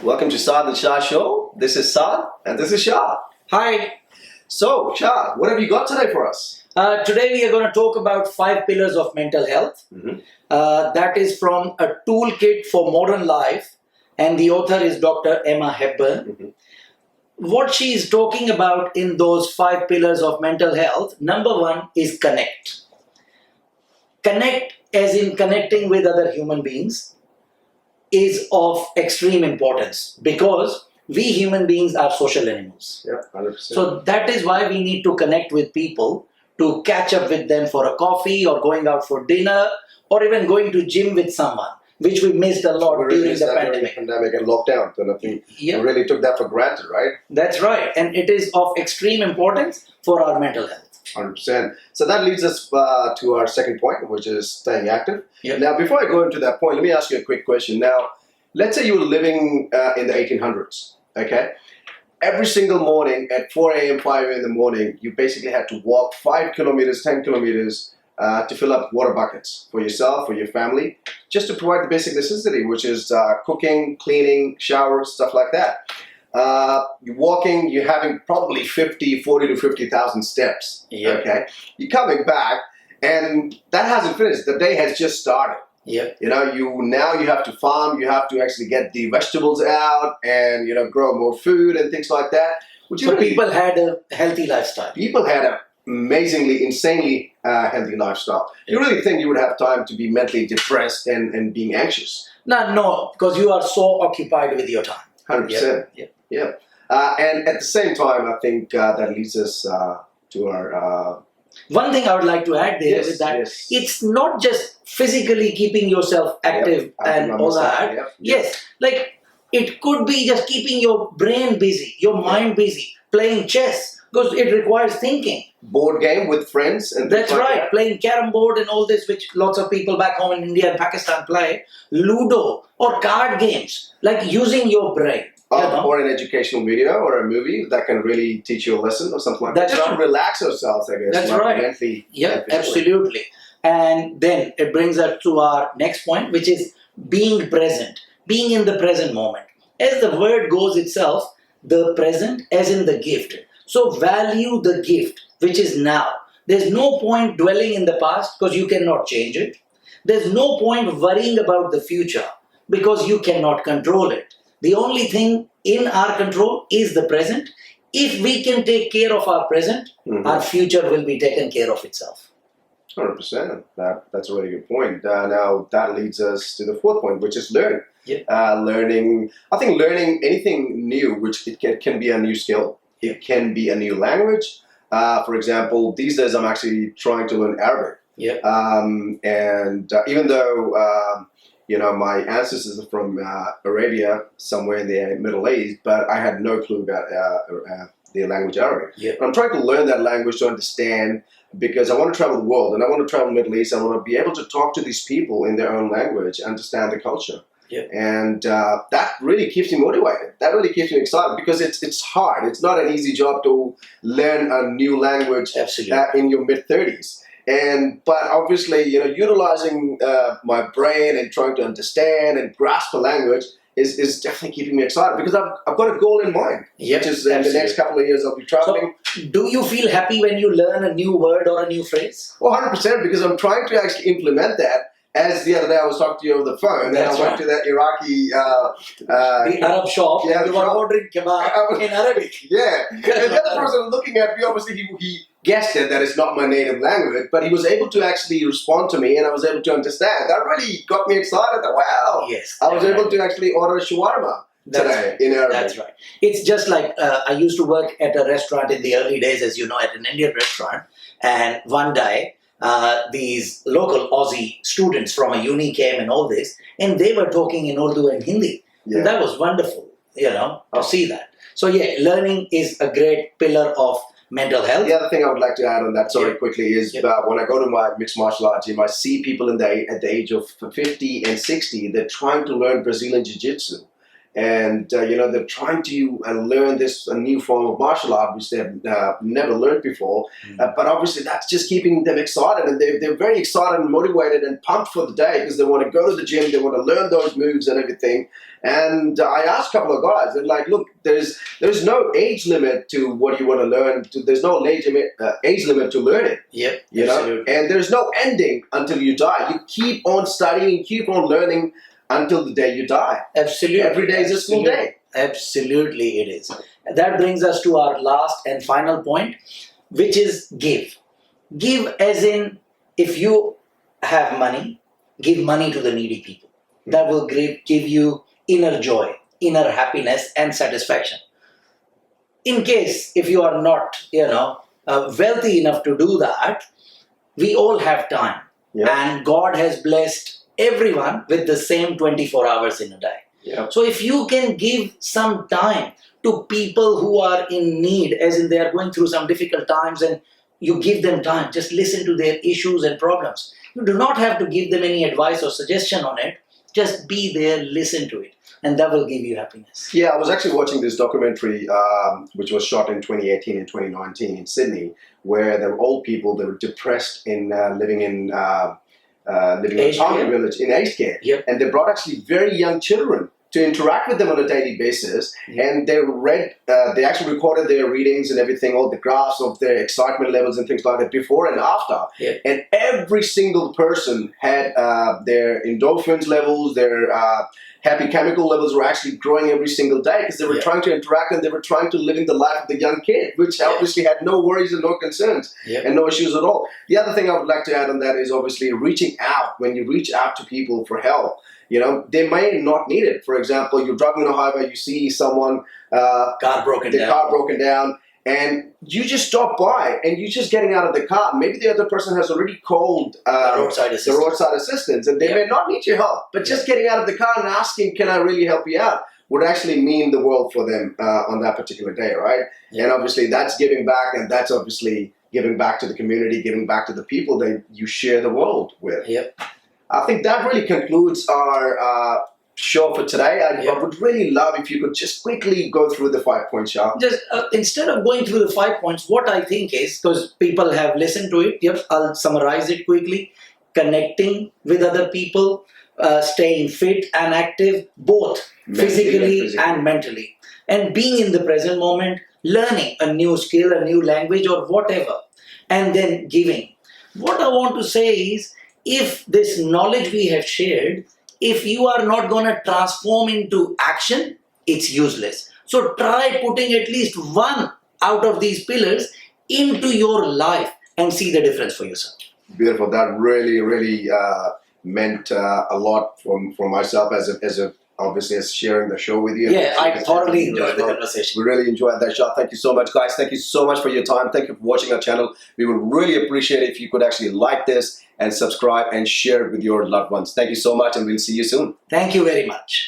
Welcome to Saad Shah show. This is Saad and this is Shah. Hi. So, Shah, what have you got today for us? Today we are going to talk about 5 pillars of mental health. That is from a toolkit for modern life, and the author is Dr. Emma Hepburns. What she is talking about in those 5 pillars of mental health, number 1 is connect. Connect as in connecting with other human beings is of extreme importance because we human beings are social animals. Yeah, 100%. So that is why we need to connect with people, to catch up with them for a coffee or going out for dinner or even going to gym with someone, which we missed a lot during the pandemic. Pandemic and lockdown. So nothing, we really took that for granted, right? That's right. And it is of extreme importance for our mental health. 100%. So that leads us to our second point, which is staying active. Yep. Now, before I go into that point, let me ask you a quick question. Now, let's say you were living in the 1800s, okay? Every single morning at 4 a.m., 5 a.m. in the morning, you basically had to walk 5 kilometers, 10 kilometers to fill up water buckets for yourself, for your family, just to provide the basic necessity, which is cooking, cleaning, showers, stuff like that. You're walking, you're having probably 40 to 50,000 steps, okay? You're coming back, and that hasn't finished. The day has just started. You know, now you have to farm, you have to actually get the vegetables out and, you know, grow more food and things like that. So people had a healthy lifestyle. People had an amazingly, insanely healthy lifestyle. You really think you would have time to be mentally depressed and being anxious? No, because you are so occupied with your time. 100%. Yeah. And at the same time, I think that leads us to our... One thing I would like to add there is that it's not just physically keeping yourself active and all that. Yes, like it could be just keeping your brain busy, your mind busy, playing chess, because it requires thinking. Board game with friends. And that's right, playing carom board and all this, which lots of people back home in India and Pakistan play. Ludo or card games, like using your brain. Or an educational video or a movie that can really teach you a lesson or something like that. Just to relax ourselves, I guess. That's right. Mentally, absolutely. And then it brings us to our next point, which is being present, being in the present moment. As the word goes itself, the present as in the gift. So value the gift, which is now. There's no point dwelling in the past because you cannot change it. There's no point worrying about the future because you cannot control it. The only thing in our control is the present. If we can take care of our present, our future will be taken care of itself. 100%. That's a really good point. Now, that leads us to the fourth point, which is learn. Learning. I think learning anything new, which it can be a new skill. It can be a new language. For example, these days I'm actually trying to learn Arabic. And even though... you know, my ancestors are from Arabia, somewhere in the Middle East, but I had no clue about the language Arabic. I'm trying to learn that language to understand because I want to travel the world and I want to travel the Middle East. I want to be able to talk to these people in their own language, understand the culture. And that really keeps me motivated. That really keeps me excited because it's hard. It's not an easy job to learn a new language in your mid-30s. But obviously, you know, utilizing my brain and trying to understand and grasp the language is definitely keeping me excited because I've got a goal in mind, which is in the next couple of years I'll be traveling. So, do you feel happy when you learn a new word or a new phrase? Well, 100% because I'm trying to actually implement that. As the other day I was talking to you over the phone and I went to that Iraqi... the Arab shop. You were ordering kebab in Arabic. And the other person looking at me, obviously he guessed it that it's not my native language, but he was able to actually respond to me and I was able to understand. That really got me excited. Wow. I was able to actually order a shawarma today in Arabic. That's right. It's just like I used to work at a restaurant in the early days, as you know, at an Indian restaurant. And one day, these local Aussie students from a uni came and all this, and they were talking in Urdu and Hindi. And that was wonderful, you know, to see that. So learning is a great pillar of mental health. The other thing I would like to add on that, quickly, is when I go to my mixed martial arts gym, I see people at the age of 50 and 60, they're trying to learn Brazilian Jiu-Jitsu. and they're trying to learn this a new form of martial art which they've never learned before. But obviously that's just keeping them excited, and they're very excited and motivated and pumped for the day because they want to go to the gym, they want to learn those moves and everything. And I asked a couple of guys, they're like, look, there's no age limit to what you want to learn. There's no age limit to learn it. Yep, you know, absolutely. And there's no ending until you die. You keep on studying, keep on learning until the day you die. Absolutely. Every day is a school day. Absolutely, it is. That brings us to our last and final point, which is give. Give as in, if you have money, give money to the needy people. That will give you inner joy, inner happiness and satisfaction. In case if you are not, wealthy enough to do that, we all have time. Yeah. And God has blessed everyone with the same 24 hours in a day. Yeah. So if you can give some time to people who are in need, as in they are going through some difficult times, and you give them time, just listen to their issues and problems. You do not have to give them any advice or suggestion on it. Just be there, listen to it, and that will give you happiness. Yeah, I was actually watching this documentary which was shot in 2018 and 2019 in Sydney, where there were old people that were depressed in living in a retirement village in aged care. Yep. And they brought actually very young children to interact with them on a daily basis. Yep. And they actually recorded their readings and everything, all the graphs of their excitement levels and things like that before and after. Yep. And every single person had their endorphins levels, their happy chemical levels were actually growing every single day because they were trying to interact and they were trying to live in the life of the young kid, which obviously had no worries and no concerns and no issues at all. The other thing I would like to add on that is obviously reaching out. When you reach out to people for help, they may not need it. For example, you're driving on a highway, you see someone, car broken down, and you just stop by and you're just getting out of the car. Maybe the other person has already called the roadside assistance and they may not need your help. But just getting out of the car and asking, can I really help you out, would actually mean the world for them on that particular day, right? And obviously that's giving back, and that's obviously giving back to the community, giving back to the people that you share the world with. I think that really concludes our show for today. I would really love if you could just quickly go through the 5 points, Shah. Just instead of going through the 5 points, what I think is, because people have listened to it, I'll summarize it quickly. Connecting with other people, staying fit and active, both physically and mentally, and being in the present moment, learning a new skill, a new language or whatever, and then giving. What I want to say is, if this knowledge we have shared, if you are not going to transform into action, it's useless. So try putting at least one out of these pillars into your life and see the difference for yourself. Beautiful. That really, really meant a lot for myself as obviously as sharing the show with you. Yeah, I thoroughly enjoyed the conversation. We really enjoyed that, Shah. Thank you so much, guys. Thank you so much for your time. Thank you for watching our channel. We would really appreciate it if you could actually like this and subscribe and share it with your loved ones. Thank you so much, and we'll see you soon. Thank you very much.